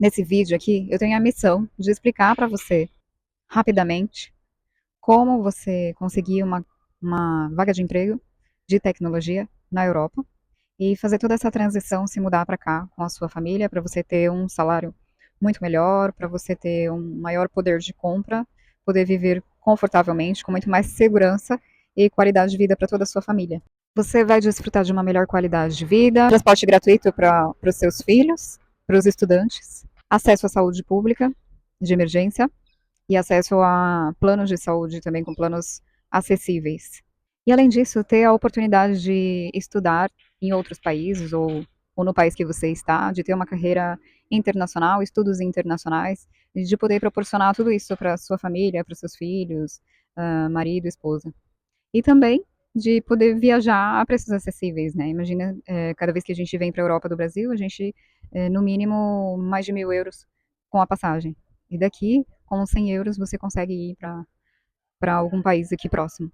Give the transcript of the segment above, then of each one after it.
Nesse vídeo aqui, eu tenho a missão de explicar para você, rapidamente, como você conseguir uma vaga de emprego de tecnologia na Europa e fazer toda essa transição, se mudar para cá com a sua família, para você ter um salário muito melhor, para você ter um maior poder de compra, poder viver confortavelmente, com muito mais segurança e qualidade de vida para toda a sua família. Você vai desfrutar de uma melhor qualidade de vida, transporte gratuito para os seus filhos, para os estudantes, acesso à saúde pública de emergência e acesso a planos de saúde também com planos acessíveis. E além disso, ter a oportunidade de estudar em outros países ou no país que você está, de ter uma carreira internacional, estudos internacionais, e de poder proporcionar tudo isso para sua família, para os seus filhos, marido, esposa. E também de poder viajar a preços acessíveis, né? Imagina, cada vez que a gente vem para a Europa do Brasil, a gente, no mínimo, mais de 1.000 euros com a passagem. E daqui, com 100 euros, você consegue ir para algum país aqui próximo.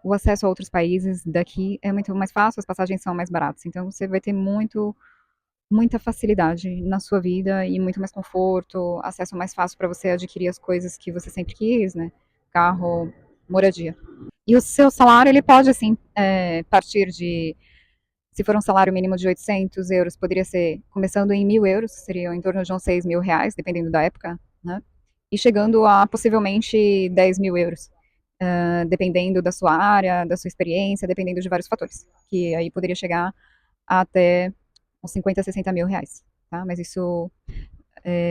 O acesso a outros países daqui é muito mais fácil, as passagens são mais baratas. Então, você vai ter muita facilidade na sua vida e muito mais conforto, acesso mais fácil para você adquirir as coisas que você sempre quis, né? Carro, moradia. E o seu salário, ele pode, assim, partir de, se for um salário mínimo de 800 euros, poderia ser começando em 1.000 euros, seriam em torno de uns 6.000 reais, dependendo da época, né? E chegando a possivelmente 10.000 euros, dependendo da sua área, da sua experiência, dependendo de vários fatores, que aí poderia chegar até uns 50, 60 mil reais, tá? Mas isso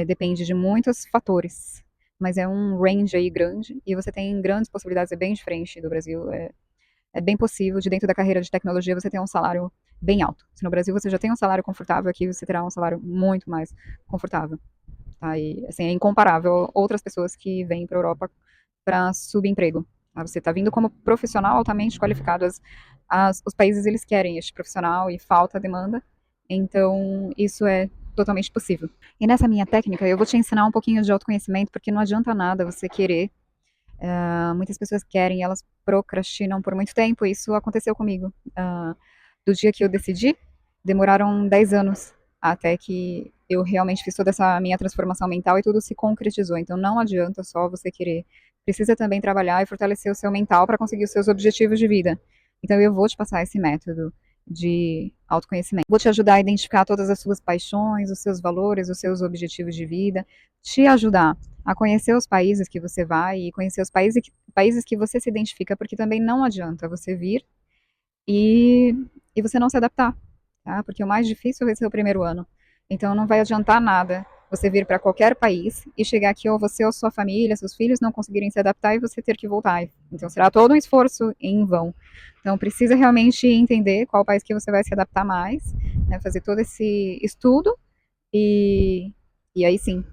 depende de muitos fatores, mas é um range aí grande e você tem grandes possibilidades, é bem diferente do Brasil, é bem possível de dentro da carreira de tecnologia você ter um salário bem alto. Se no Brasil você já tem um salário confortável, aqui você terá um salário muito mais confortável, tá? E assim, é incomparável a outras pessoas que vêm para a Europa para subemprego. Tá? Você está vindo como profissional altamente qualificado, os países eles querem este profissional e falta demanda, então isso é totalmente possível. E nessa minha técnica eu vou te ensinar um pouquinho de autoconhecimento, porque não adianta nada você querer. Muitas pessoas querem, elas procrastinam por muito tempo, e isso aconteceu comigo. Do dia que eu decidi, demoraram 10 anos até que eu realmente fiz toda essa minha transformação mental e tudo se concretizou. Então não adianta só você querer, precisa também trabalhar e fortalecer o seu mental para conseguir os seus objetivos de vida. Então eu vou te passar esse método de autoconhecimento. Vou te ajudar a identificar todas as suas paixões, os seus valores, os seus objetivos de vida, te ajudar a conhecer os países que você vai e conhecer os países que você se identifica, porque também não adianta você vir e, e você não se adaptar, tá? Porque o mais difícil vai ser o primeiro ano. Então não vai adiantar nada você vir para qualquer país e chegar aqui ou você ou sua família, seus filhos não conseguirem se adaptar e você ter que voltar. Então será todo um esforço em vão. Então precisa realmente entender qual país que você vai se adaptar mais, né? Fazer todo esse estudo e, e aí sim,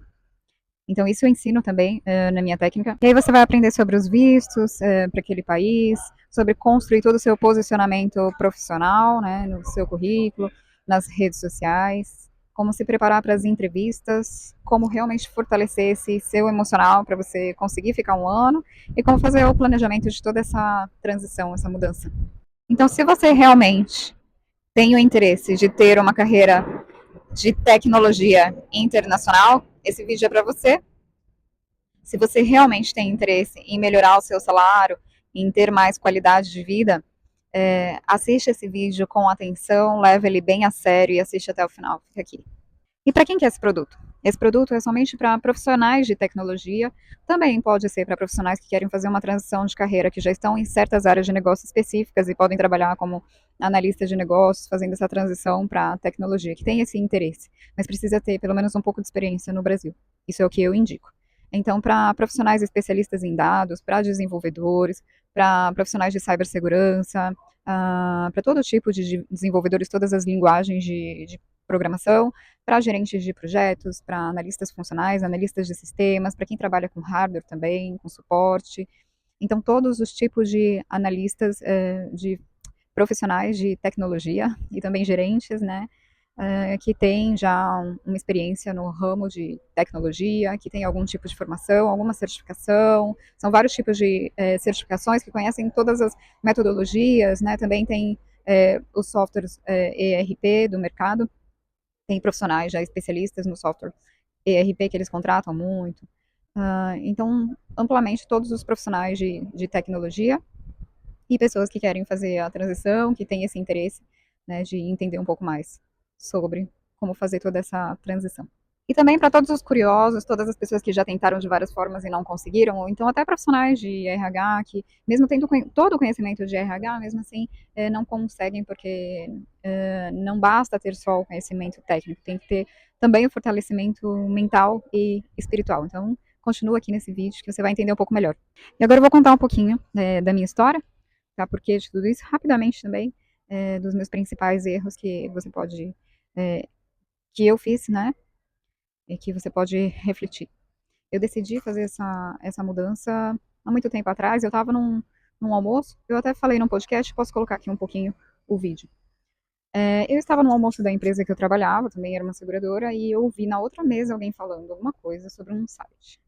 então, isso eu ensino também na minha técnica. E aí você vai aprender sobre os vistos para aquele país, sobre construir todo o seu posicionamento profissional, né, no seu currículo, nas redes sociais, como se preparar para as entrevistas, como realmente fortalecer esse seu emocional para você conseguir ficar um ano e como fazer o planejamento de toda essa transição, essa mudança. Então, se você realmente tem o interesse de ter uma carreira de tecnologia internacional, esse vídeo é para você. Se você realmente tem interesse em melhorar o seu salário, em ter mais qualidade de vida, assiste esse vídeo com atenção, leve ele bem a sério e assiste até o final. Fica aqui. E para quem que é esse produto? Esse produto é somente para profissionais de tecnologia, também pode ser para profissionais que querem fazer uma transição de carreira, que já estão em certas áreas de negócio específicas e podem trabalhar como analistas de negócios, fazendo essa transição para a tecnologia, que tem esse interesse, mas precisa ter pelo menos um pouco de experiência no Brasil. Isso é o que eu indico. Então, para profissionais especialistas em dados, para desenvolvedores, para profissionais de cibersegurança, para todo tipo de desenvolvedores, todas as linguagens de programação, para gerentes de projetos, para analistas funcionais, analistas de sistemas, para quem trabalha com hardware também, com suporte. Então, todos os tipos de analistas, de profissionais de tecnologia e também gerentes, né, que têm já uma experiência no ramo de tecnologia, que tem algum tipo de formação, alguma certificação. São vários tipos de certificações que conhecem todas as metodologias, né, também tem os softwares ERP do mercado, tem profissionais já especialistas no software ERP que eles contratam muito. Então, amplamente, todos os profissionais de tecnologia e pessoas que querem fazer a transição, que têm esse interesse, né, de entender um pouco mais sobre como fazer toda essa transição. E também para todos os curiosos, todas as pessoas que já tentaram de várias formas e não conseguiram, ou então até profissionais de RH que, mesmo tendo todo o conhecimento de RH, mesmo assim, não conseguem, porque não basta ter só o conhecimento técnico, tem que ter também o fortalecimento mental e espiritual. Então, continua aqui nesse vídeo que você vai entender um pouco melhor. E agora eu vou contar um pouquinho da minha história, tá? Porque de tudo isso, rapidamente também, dos meus principais erros que você pode, que eu fiz, né? E que você pode refletir. Eu decidi fazer essa mudança há muito tempo atrás. Eu estava num almoço, eu até falei num podcast, posso colocar aqui um pouquinho o vídeo. Eu estava no almoço da empresa que eu trabalhava, também era uma seguradora, e eu ouvi na outra mesa alguém falando alguma coisa sobre um site.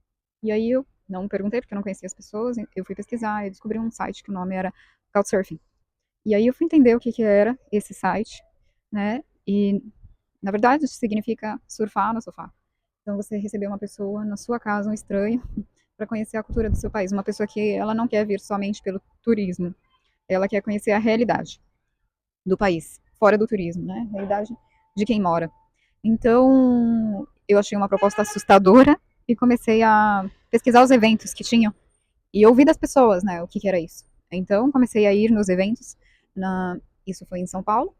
E aí eu não perguntei, porque eu não conhecia as pessoas, eu fui pesquisar e descobri um site que o nome era Couchsurfing. E aí eu fui entender o que era esse site, né? E, na verdade, isso significa surfar no sofá. Então, você receber uma pessoa na sua casa, um estranho, para conhecer a cultura do seu país. Uma pessoa que ela não quer vir somente pelo turismo, ela quer conhecer a realidade do país, fora do turismo, né? A realidade de quem mora. Então, eu achei uma proposta assustadora e comecei a pesquisar os eventos que tinham e ouvir das pessoas, né, o que era isso. Então, comecei a ir nos eventos, isso foi em São Paulo,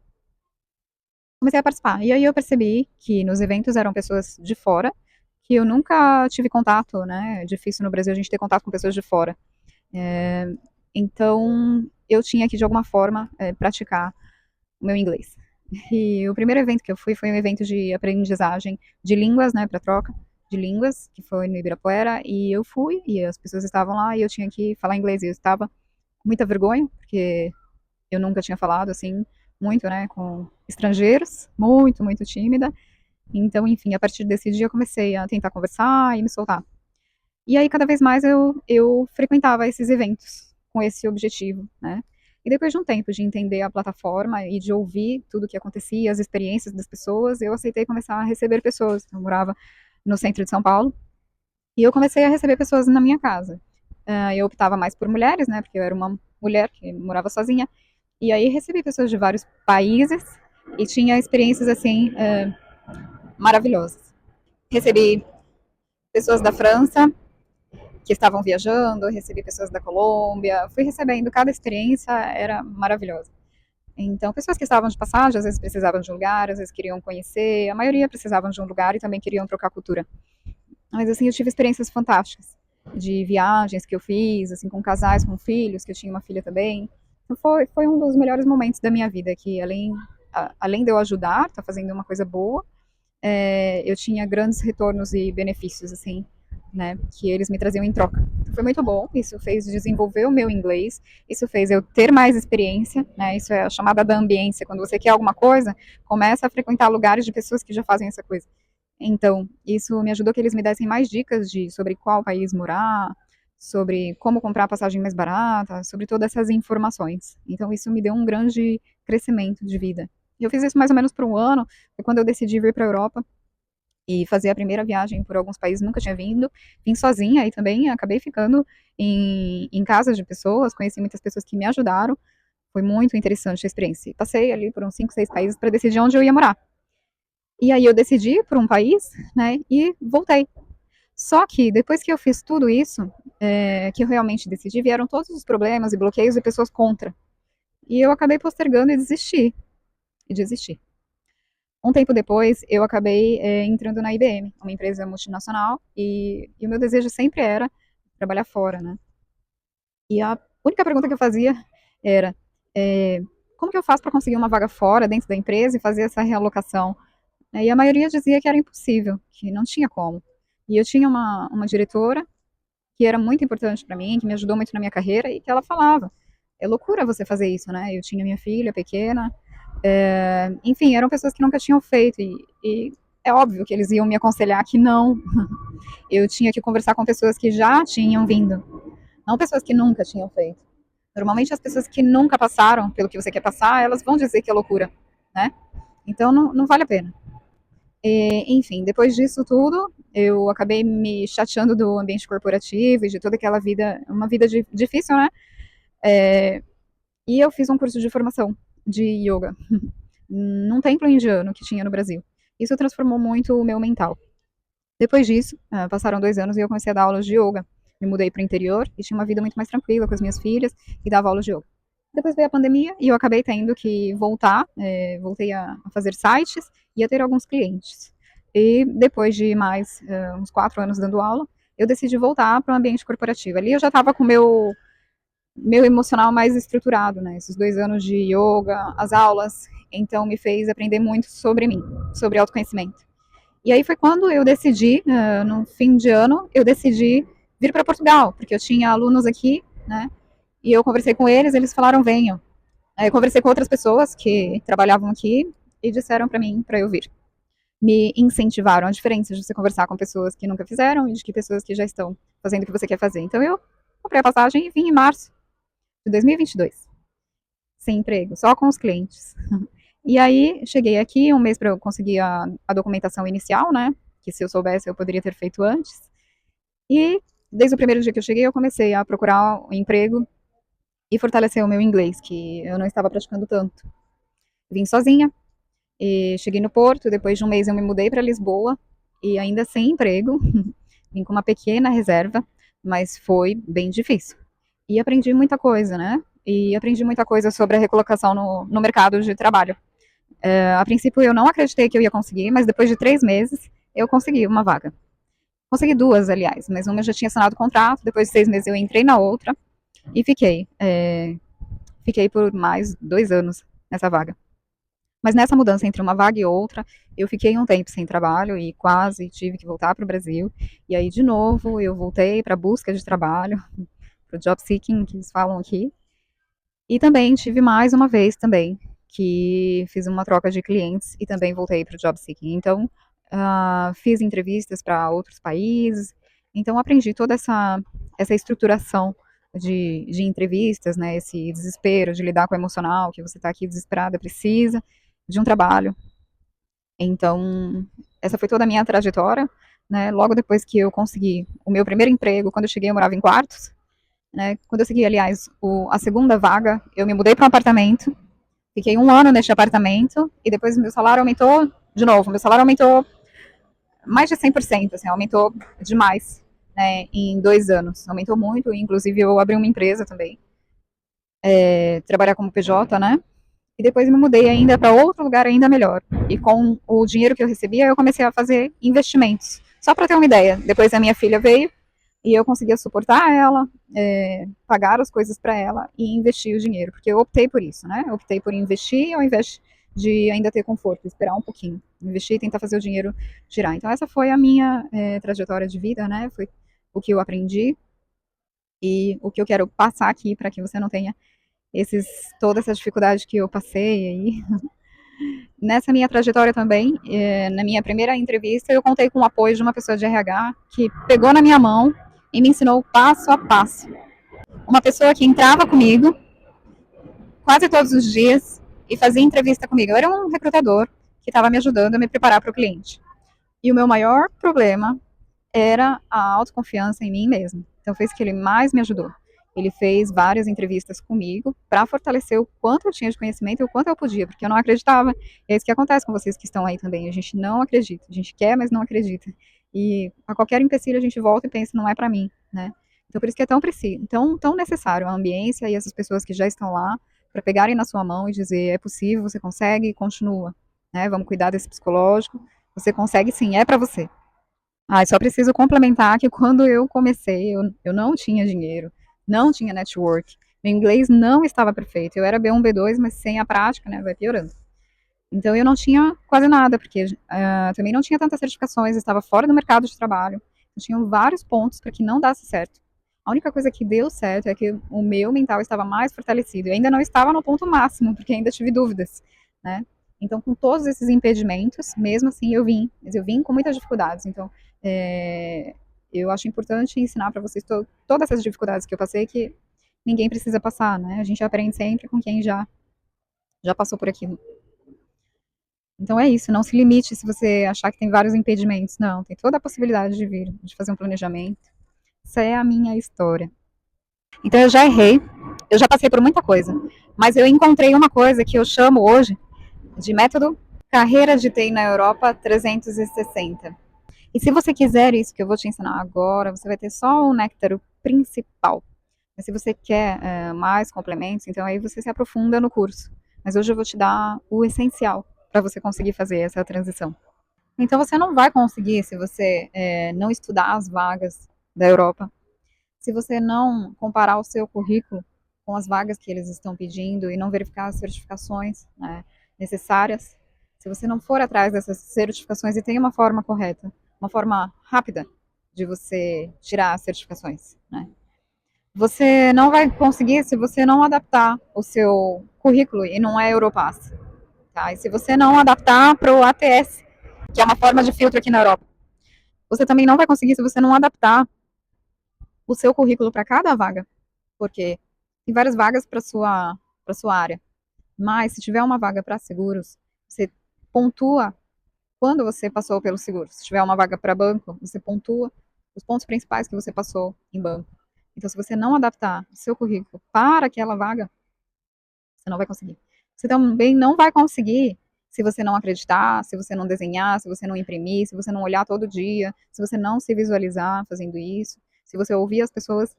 comecei a participar. E aí eu percebi que nos eventos eram pessoas de fora, que eu nunca tive contato, né? É difícil no Brasil a gente ter contato com pessoas de fora. É, então, eu tinha que, de alguma forma, praticar o meu inglês. E o primeiro evento que eu fui foi um evento de aprendizagem de línguas, né, para troca de línguas, que foi no Ibirapuera, e eu fui, e as pessoas estavam lá, e eu tinha que falar inglês, e eu estava com muita vergonha, porque eu nunca tinha falado, assim, muito, né, com estrangeiros, muito, muito tímida. Então, enfim, a partir desse dia eu comecei a tentar conversar e me soltar. E aí, cada vez mais eu frequentava esses eventos com esse objetivo, né? E depois de um tempo de entender a plataforma e de ouvir tudo o que acontecia, as experiências das pessoas, eu aceitei começar a receber pessoas. Eu morava no centro de São Paulo e eu comecei a receber pessoas na minha casa. Eu optava mais por mulheres, né? Porque eu era uma mulher que morava sozinha. E aí recebi pessoas de vários países e tinha experiências assim maravilhosas. Recebi pessoas da França que estavam viajando, recebi pessoas da Colômbia, fui recebendo, cada experiência era maravilhosa. Então, pessoas que estavam de passagem, às vezes precisavam de um lugar, às vezes queriam conhecer, a maioria precisavam de um lugar e também queriam trocar cultura. Mas, assim, eu tive experiências fantásticas de viagens que eu fiz, assim, com casais, com filhos, que eu tinha uma filha também. Então, foi um dos melhores momentos da minha vida, que além de eu ajudar, tá fazendo uma coisa boa, eu tinha grandes retornos e benefícios, assim, né, que eles me traziam em troca. Então, foi muito bom, isso fez desenvolver o meu inglês, isso fez eu ter mais experiência, né, isso é a chamada da ambiência, quando você quer alguma coisa, começa a frequentar lugares de pessoas que já fazem essa coisa. Então, isso me ajudou que eles me dessem mais dicas sobre qual país morar, sobre como comprar a passagem mais barata, sobre todas essas informações. Então, isso me deu um grande crescimento de vida. E eu fiz isso mais ou menos por um ano, foi quando eu decidi vir para a Europa e fazer a primeira viagem por alguns países, nunca tinha vindo, vim sozinha e também acabei ficando em casas de pessoas, conheci muitas pessoas que me ajudaram, foi muito interessante a experiência. Passei ali por uns 5, 6 países para decidir onde eu ia morar. E aí eu decidi por um país, né, e voltei. Só que depois que eu fiz tudo isso, que eu realmente decidi, vieram todos os problemas e bloqueios e pessoas contra. E eu acabei postergando e desisti. Um tempo depois, eu acabei entrando na IBM, uma empresa multinacional, e o meu desejo sempre era trabalhar fora, né? E a única pergunta que eu fazia era, é, como que eu faço para conseguir uma vaga fora, dentro da empresa, e fazer essa realocação? E a maioria dizia que era impossível, que não tinha como. E eu tinha uma diretora que era muito importante para mim, que me ajudou muito na minha carreira, e que ela falava, é loucura você fazer isso, né? Eu tinha minha filha pequena, enfim, eram pessoas que nunca tinham feito, e é óbvio que eles iam me aconselhar que não. Eu tinha que conversar com pessoas que já tinham vindo, não pessoas que nunca tinham feito. Normalmente as pessoas que nunca passaram pelo que você quer passar, elas vão dizer que é loucura, né? Então não vale a pena. Enfim, depois disso tudo, eu acabei me chateando do ambiente corporativo e de toda aquela vida, uma vida difícil, né? É, e eu fiz um curso de formação de yoga num templo indiano que tinha no Brasil. Isso transformou muito o meu mental. Depois disso, passaram 2 anos e eu comecei a dar aulas de yoga. Me mudei para o interior e tinha uma vida muito mais tranquila com as minhas filhas e dava aulas de yoga. Depois veio a pandemia e eu acabei tendo que voltar, voltei a fazer sites e a ter alguns clientes. E depois de mais uns 4 anos dando aula, eu decidi voltar para o ambiente corporativo. Ali eu já estava com o meu emocional mais estruturado, né? Esses 2 anos de yoga, as aulas, então me fez aprender muito sobre mim, sobre autoconhecimento. E aí foi quando eu decidi, no fim de ano, eu decidi vir para Portugal, porque eu tinha alunos aqui, né? E eu conversei com eles, eles falaram venham. Aí eu conversei com outras pessoas que trabalhavam aqui e disseram para mim para eu vir. Me incentivaram a diferença de você conversar com pessoas que nunca fizeram e de que pessoas que já estão fazendo o que você quer fazer. Então eu comprei a passagem e vim em março de 2022, sem emprego, só com os clientes. E aí cheguei aqui um mês para eu conseguir a documentação inicial, né? Que se eu soubesse eu poderia ter feito antes. E desde o primeiro dia que eu cheguei eu comecei a procurar um emprego e fortalecer o meu inglês, que eu não estava praticando tanto. Vim sozinha e cheguei no Porto. Depois de um mês eu me mudei para Lisboa e ainda sem emprego. Vim com uma pequena reserva, mas foi bem difícil. E aprendi muita coisa, né? E aprendi muita coisa sobre a recolocação no mercado de trabalho. A princípio eu não acreditei que eu ia conseguir, mas depois de 3 meses eu consegui uma vaga. Consegui duas, aliás, mas uma eu já tinha assinado o contrato, depois de 6 meses eu entrei na outra e fiquei. Fiquei por mais 2 anos nessa vaga. Mas nessa mudança entre uma vaga e outra, eu fiquei um tempo sem trabalho e quase tive que voltar para o Brasil. E aí, de novo, eu voltei para a busca de trabalho, para o job seeking, que eles falam aqui. E também tive mais uma vez também, que fiz uma troca de clientes e também voltei para o job seeking. Então, fiz entrevistas para outros países. Então, aprendi toda essa estruturação de entrevistas, né? Esse desespero de lidar com o emocional, que você está aqui desesperada, precisa de um trabalho. Então, essa foi toda a minha trajetória, né? Logo depois que eu consegui o meu primeiro emprego, quando eu cheguei eu morava em quartos, né? Quando eu segui, aliás, a segunda vaga, eu me mudei para um apartamento, fiquei um ano neste apartamento e depois meu salário aumentou de novo. Meu salário aumentou mais de 100%, assim, aumentou demais, né, em 2 anos. Aumentou muito, inclusive eu abri uma empresa também, trabalhar como PJ, né? E depois me mudei ainda para outro lugar ainda melhor. E com o dinheiro que eu recebia, eu comecei a fazer investimentos. Só para ter uma ideia, depois a minha filha veio e eu conseguia suportar ela, pagar as coisas para ela e investir o dinheiro, porque eu optei por isso, né? Eu optei por investir ao invés de ainda ter conforto, esperar um pouquinho, investir e tentar fazer o dinheiro girar. Então essa foi a minha trajetória de vida, né? Foi o que eu aprendi e o que eu quero passar aqui para que você não tenha toda essa dificuldade que eu passei aí. Nessa minha trajetória também, na minha primeira entrevista, eu contei com o apoio de uma pessoa de RH que pegou na minha mão e me ensinou passo a passo. Uma pessoa que entrava comigo quase todos os dias e fazia entrevista comigo. Eu era um recrutador que estava me ajudando a me preparar para o cliente. E o meu maior problema era a autoconfiança em mim mesmo. Então foi isso que ele mais me ajudou. Ele fez várias entrevistas comigo para fortalecer o quanto eu tinha de conhecimento e o quanto eu podia, porque eu não acreditava. E é isso que acontece com vocês que estão aí também. A gente não acredita. A gente quer, mas não acredita. E a qualquer empecilho a gente volta e pensa, não é para mim, né? Então por isso que é tão preciso, tão necessário a ambiência e essas pessoas que já estão lá para pegarem na sua mão e dizer, é possível, você consegue, continua, né? Vamos cuidar desse psicológico. Você consegue sim, é para você. Só preciso complementar que quando eu comecei, eu não tinha dinheiro, não tinha network, meu inglês não estava perfeito. Eu era B1, B2, mas sem a prática, né, vai piorando. Então eu não tinha quase nada, porque também não tinha tantas certificações, estava fora do mercado de trabalho. Tinham vários pontos para que não desse certo. A única coisa que deu certo é que o meu mental estava mais fortalecido. Eu ainda não estava no ponto máximo, porque ainda tive dúvidas, né? Então, com todos esses impedimentos, mesmo assim eu vim, mas eu vim com muitas dificuldades. Então, eu acho importante ensinar para vocês todas essas dificuldades que eu passei, que ninguém precisa passar, né? A gente aprende sempre com quem já passou por aquilo. Então é isso, não se limite se você achar que tem vários impedimentos. Não, tem toda a possibilidade de vir, de fazer um planejamento. Essa é a minha história. Então eu já errei, eu já passei por muita coisa, mas eu encontrei uma coisa que eu chamo hoje de método carreira de TI na Europa 360. E se você quiser isso que eu vou te ensinar agora, você vai ter só o néctar principal. Mas se você quer mais complementos, então aí você se aprofunda no curso. Mas hoje eu vou te dar o essencial para você conseguir fazer essa transição. Então você não vai conseguir se você não estudar as vagas da Europa, se você não comparar o seu currículo com as vagas que eles estão pedindo e não verificar as certificações, né, necessárias, se você não for atrás dessas certificações e tem uma forma correta, uma forma rápida de você tirar as certificações, né, você não vai conseguir se você não adaptar o seu currículo e não é Europass. Tá? E se você não adaptar para o ATS, que é uma forma de filtro aqui na Europa, você também não vai conseguir se você não adaptar o seu currículo para cada vaga, porque tem várias vagas para sua área. Mas se tiver uma vaga para seguros, você pontua quando você passou pelo seguro. Se tiver uma vaga para banco, você pontua os pontos principais que você passou em banco. Então, se você não adaptar o seu currículo para aquela vaga, você não vai conseguir. Você também não vai conseguir se você não acreditar, se você não desenhar, se você não imprimir, se você não olhar todo dia, se você não se visualizar fazendo isso, se você ouvir as pessoas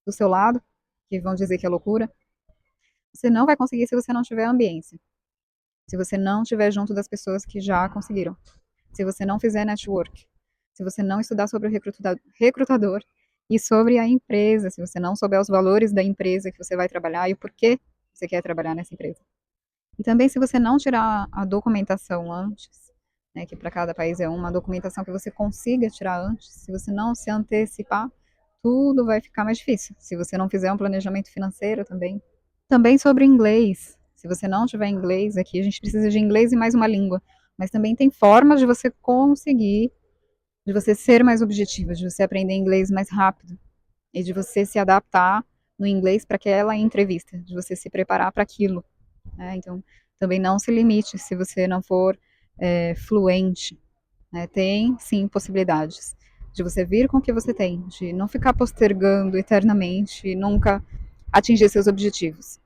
do seu lado, que vão dizer que é loucura, você não vai conseguir se você não tiver ambiência, se você não estiver junto das pessoas que já conseguiram, se você não fizer network, se você não estudar sobre o recrutador e sobre a empresa, se você não souber os valores da empresa que você vai trabalhar e o porquê você quer trabalhar nessa empresa. E também se você não tirar a documentação antes, né, que para cada país é uma documentação que você consiga tirar antes, se você não se antecipar, tudo vai ficar mais difícil. Se você não fizer um planejamento financeiro também. Também sobre inglês. Se você não tiver inglês aqui, a gente precisa de inglês e mais uma língua. Mas também tem formas de você conseguir, de você ser mais objetivo, de você aprender inglês mais rápido e de você se adaptar no inglês para aquela entrevista, de você se preparar para aquilo. Né? Então, também não se limite se você não for fluente. Né? Tem, sim, possibilidades de você vir com o que você tem, de não ficar postergando eternamente e nunca atingir seus objetivos.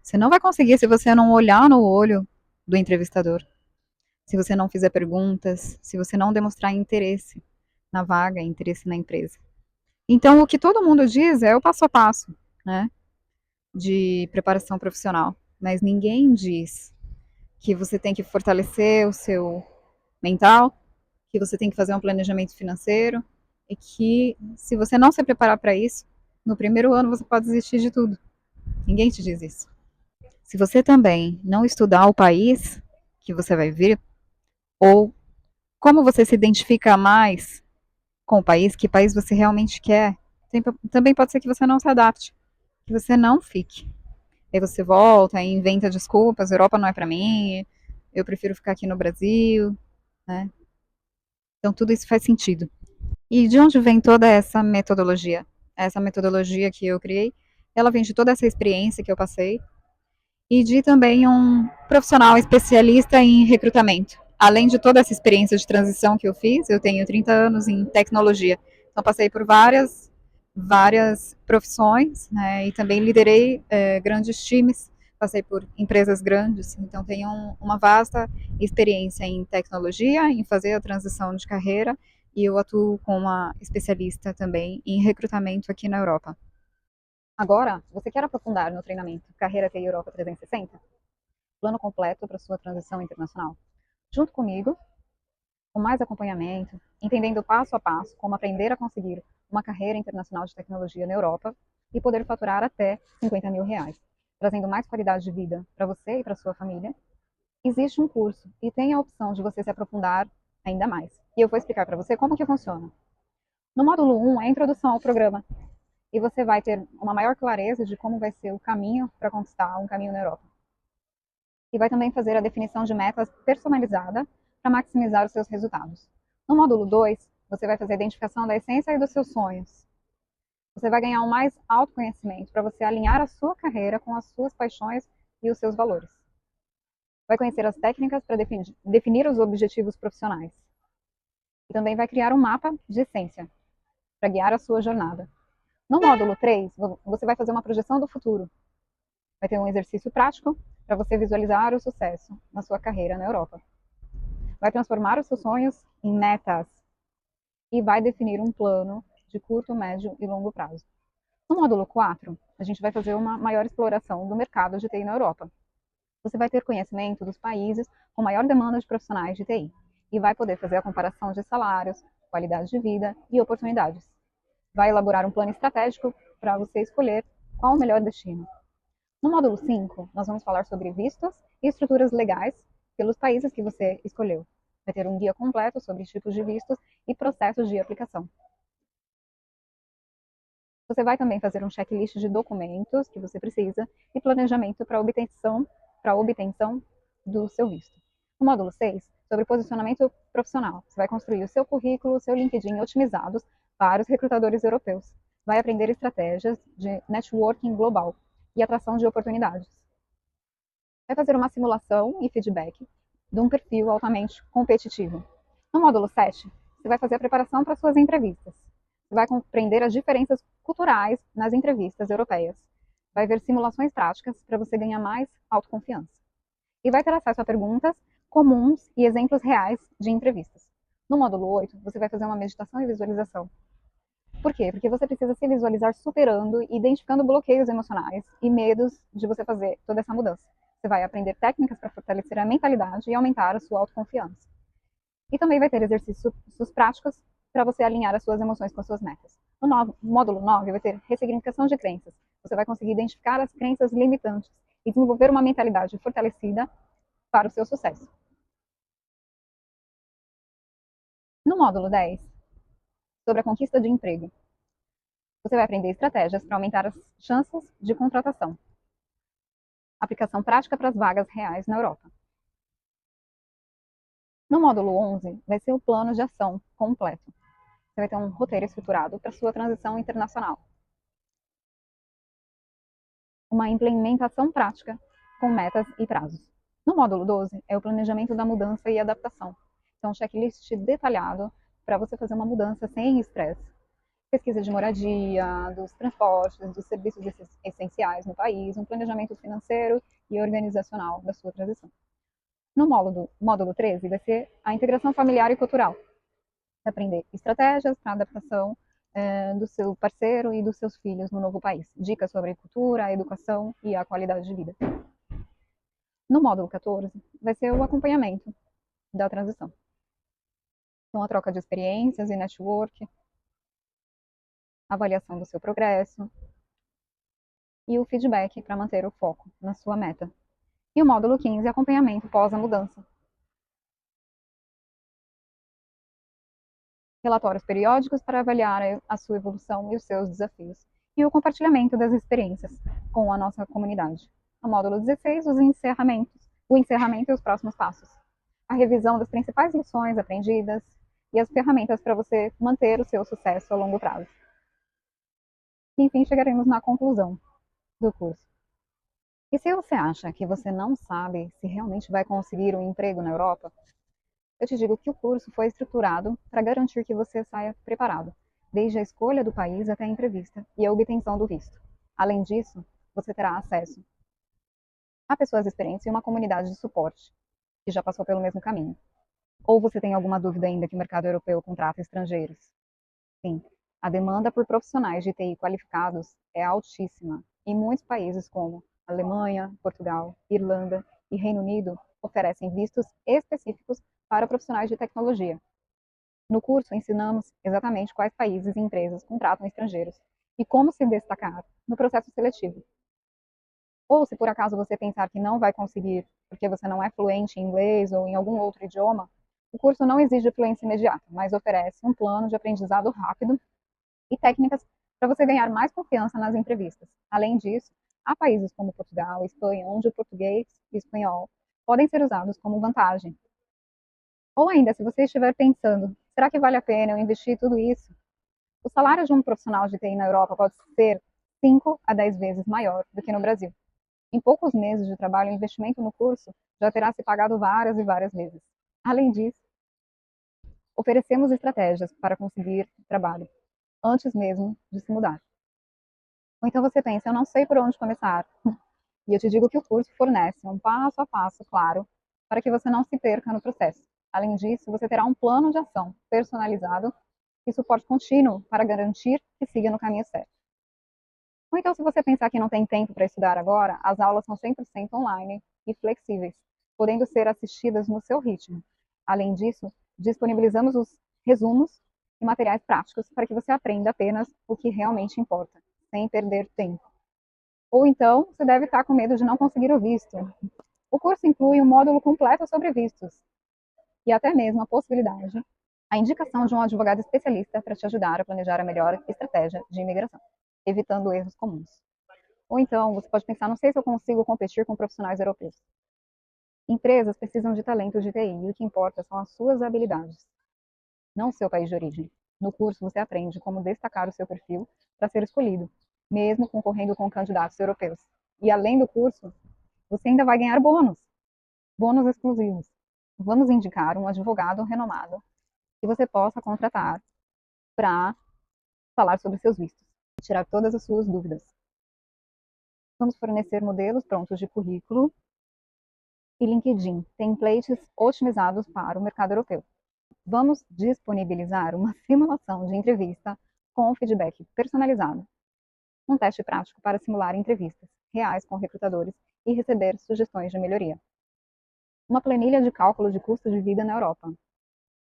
Você não vai conseguir se você não olhar no olho do entrevistador, se você não fizer perguntas, se você não demonstrar interesse na vaga, interesse na empresa. Então, o que todo mundo diz é o passo a passo, né, de preparação profissional, mas ninguém diz que você tem que fortalecer o seu mental, que você tem que fazer um planejamento financeiro e que se você não se preparar para isso, no primeiro ano você pode desistir de tudo. Ninguém te diz isso. Se você também não estudar o país que você vai vir, ou como você se identifica mais com o país, que país você realmente quer, também pode ser que você não se adapte, que você não fique. Aí você volta e inventa desculpas, Europa não é para mim, eu prefiro ficar aqui no Brasil, né? Então tudo isso faz sentido. E de onde vem toda essa metodologia? Essa metodologia que eu criei, ela vem de toda essa experiência que eu passei e de também um profissional especialista em recrutamento. Além de toda essa experiência de transição que eu fiz, eu tenho 30 anos em tecnologia. Então passei por várias profissões, né, e também liderei grandes times, passei por empresas grandes, então tenho uma vasta experiência em tecnologia, em fazer a transição de carreira, e eu atuo como uma especialista também em recrutamento aqui na Europa. Agora, você quer aprofundar no treinamento Carreira TI Europa 360? Plano completo para sua transição internacional. Junto comigo, com mais acompanhamento, entendendo passo a passo como aprender a conseguir uma carreira internacional de tecnologia na Europa e poder faturar até R$ 50.000, trazendo mais qualidade de vida para você e para sua família. Existe um curso e tem a opção de você se aprofundar ainda mais. E eu vou explicar para você como que funciona. No módulo 1 é a introdução ao programa e você vai ter uma maior clareza de como vai ser o caminho para conquistar um caminho na Europa. E vai também fazer a definição de metas personalizada para maximizar os seus resultados. No módulo 2, você vai fazer a identificação da essência e dos seus sonhos. Você vai ganhar um mais autoconhecimento para você alinhar a sua carreira com as suas paixões e os seus valores. vai conhecer as técnicas para definir os objetivos profissionais. E também vai criar um mapa de essência para guiar a sua jornada. No módulo 3, você vai fazer uma projeção do futuro. Vai ter um exercício prático para você visualizar o sucesso na sua carreira na Europa. Vai transformar os seus sonhos em metas e vai definir um plano de curto, médio e longo prazo. No módulo 4, a gente vai fazer uma maior exploração do mercado de TI na Europa. Você vai ter conhecimento dos países com maior demanda de profissionais de TI e vai poder fazer a comparação de salários, qualidade de vida e oportunidades. Vai elaborar um plano estratégico para você escolher qual o melhor destino. No módulo 5, nós vamos falar sobre vistos e estruturas legais pelos países que você escolheu. Vai ter um guia completo sobre tipos de vistos e processos de aplicação. Você vai também fazer um checklist de documentos que você precisa e planejamento para a obtenção do seu visto. No módulo 6, sobre posicionamento profissional, você vai construir o seu currículo, o seu LinkedIn otimizados para os recrutadores europeus. Vai aprender estratégias de networking global e atração de oportunidades. Vai fazer uma simulação e feedback de um perfil altamente competitivo. No módulo 7, você vai fazer a preparação para suas entrevistas. Você vai compreender as diferenças culturais nas entrevistas europeias. Vai ver simulações práticas para você ganhar mais autoconfiança. E vai ter acesso a perguntas comuns e exemplos reais de entrevistas. No módulo 8, você vai fazer uma meditação e visualização. Por quê? Porque você precisa se visualizar superando e identificando bloqueios emocionais e medos de você fazer toda essa mudança. Você vai aprender técnicas para fortalecer a mentalidade e aumentar a sua autoconfiança. E também vai ter exercícios práticos para você alinhar as suas emoções com as suas metas. No módulo 9 vai ter ressignificação de crenças. Você vai conseguir identificar as crenças limitantes e desenvolver uma mentalidade fortalecida para o seu sucesso. No módulo 10, sobre a conquista de emprego, você vai aprender estratégias para aumentar as chances de contratação. Aplicação prática para as vagas reais na Europa. No módulo 11, vai ser o plano de ação completo. Você vai ter um roteiro estruturado para sua transição internacional. Uma implementação prática com metas e prazos. No módulo 12, é o planejamento da mudança e adaptação. Então, um checklist detalhado para você fazer uma mudança sem estresse. Pesquisa de moradia, dos transportes, dos serviços essenciais no país, um planejamento financeiro e organizacional da sua transição. No módulo 13, vai ser a integração familiar e cultural. Aprender estratégias para adaptação do seu parceiro e dos seus filhos no novo país. Dicas sobre cultura, a educação e a qualidade de vida. No módulo 14, vai ser o acompanhamento da transição. Então, a troca de experiências e network, avaliação do seu progresso e o feedback para manter o foco na sua meta. E o módulo 15, acompanhamento pós a mudança. Relatórios periódicos para avaliar a sua evolução e os seus desafios. E o compartilhamento das experiências com a nossa comunidade. No módulo 16, o encerramento e os próximos passos. A revisão das principais lições aprendidas e as ferramentas para você manter o seu sucesso a longo prazo. E, enfim, chegaremos na conclusão do curso. E se você acha que você não sabe se realmente vai conseguir um emprego na Europa, eu te digo que o curso foi estruturado para garantir que você saia preparado, desde a escolha do país até a entrevista e a obtenção do visto. Além disso, você terá acesso a pessoas experientes e uma comunidade de suporte, que já passou pelo mesmo caminho. Ou você tem alguma dúvida ainda que o mercado europeu contrata estrangeiros? Sim, a demanda por profissionais de TI qualificados é altíssima e muitos países como Alemanha, Portugal, Irlanda e Reino Unido oferecem vistos específicos para profissionais de tecnologia. No curso, ensinamos exatamente quais países e empresas contratam estrangeiros e como se destacar no processo seletivo. Ou se por acaso você pensar que não vai conseguir porque você não é fluente em inglês ou em algum outro idioma, o curso não exige fluência imediata, mas oferece um plano de aprendizado rápido e técnicas para você ganhar mais confiança nas entrevistas. Além disso, há países como Portugal e Espanha, onde o português e o espanhol podem ser usados como vantagem. Ou ainda, se você estiver pensando, será que vale a pena eu investir tudo isso? O salário de um profissional de TI na Europa pode ser 5 a 10 vezes maior do que no Brasil. Em poucos meses de trabalho, o investimento no curso já terá se pagado várias e várias vezes. Além disso, oferecemos estratégias para conseguir trabalho antes mesmo de se mudar. Ou então você pensa, eu não sei por onde começar. E eu te digo que o curso fornece um passo a passo claro para que você não se perca no processo. Além disso, você terá um plano de ação personalizado e suporte contínuo para garantir que siga no caminho certo. Ou então, se você pensar que não tem tempo para estudar agora, as aulas são 100% online e flexíveis, podendo ser assistidas no seu ritmo. Além disso, disponibilizamos os resumos e materiais práticos para que você aprenda apenas o que realmente importa, sem perder tempo. Ou então, você deve estar com medo de não conseguir o visto. O curso inclui um módulo completo sobre vistos e até mesmo a possibilidade, a indicação de um advogado especialista para te ajudar a planejar a melhor estratégia de imigração, evitando erros comuns. Ou então, você pode pensar, não sei se eu consigo competir com profissionais europeus. Empresas precisam de talentos de TI e o que importa são as suas habilidades, não o seu país de origem. No curso, você aprende como destacar o seu perfil para ser escolhido, mesmo concorrendo com candidatos europeus. E além do curso, você ainda vai ganhar bônus exclusivos. Vamos indicar um advogado renomado que você possa contratar para falar sobre seus vistos e tirar todas as suas dúvidas. Vamos fornecer modelos prontos de currículo e LinkedIn, templates otimizados para o mercado europeu. Vamos disponibilizar uma simulação de entrevista com feedback personalizado, um teste prático para simular entrevistas reais com recrutadores e receber sugestões de melhoria. Uma planilha de cálculo de custo de vida na Europa,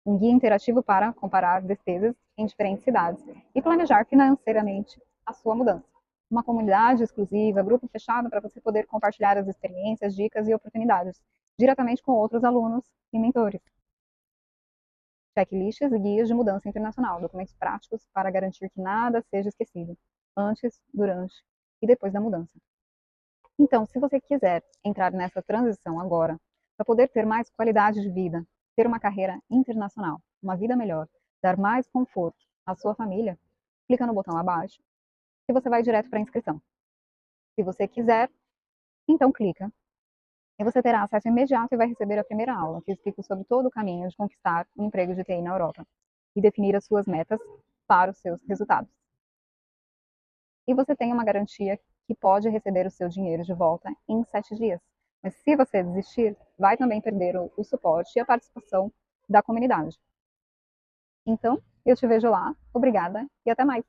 um guia interativo para comparar despesas em diferentes cidades e planejar financeiramente a sua mudança. Uma comunidade exclusiva, grupo fechado para você poder compartilhar as experiências, dicas e oportunidades diretamente com outros alunos e mentores. Checklists e guias de mudança internacional, documentos práticos para garantir que nada seja esquecido antes, durante e depois da mudança. Então, se você quiser entrar nessa transição agora, para poder ter mais qualidade de vida, ter uma carreira internacional, uma vida melhor, dar mais conforto à sua família, clica no botão abaixo e você vai direto para a inscrição. Se você quiser, então clica e você terá acesso imediato e vai receber a primeira aula, que explica sobre todo o caminho de conquistar um emprego de TI na Europa e definir as suas metas para os seus resultados. E você tem uma garantia que pode receber o seu dinheiro de volta em 7 dias. Mas se você desistir, vai também perder o suporte e a participação da comunidade. Então, eu te vejo lá. Obrigada e até mais.